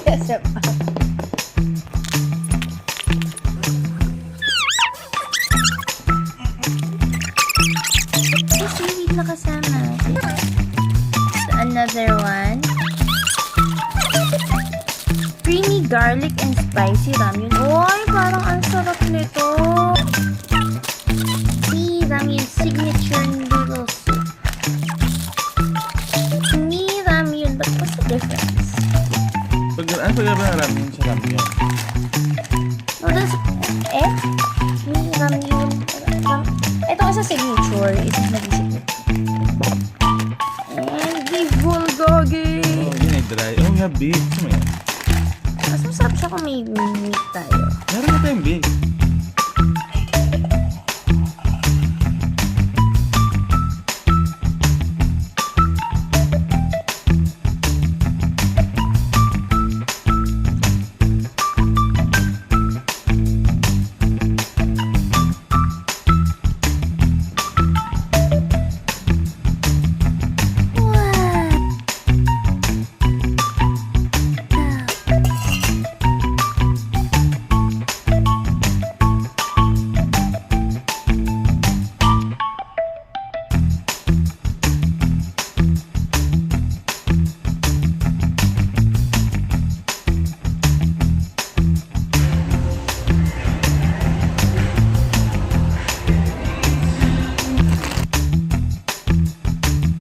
ASMR. May seaweed na kasama. Another one. Creamy garlic and spicy ramyun. Oy, parang ang sarap nito. See, ramyun signature noodle soup. Me ramyun, but what's the difference? Ano pag ba ramen sa ramen? Noodles, me ramyun. Ito kasi signature. Ito nag-signature. And beef bulgogi. Oh, yun ay dry. Oh, we have beef. Ano yan? Mas masarap siya kung may meat tayo. Meron na tayong beef.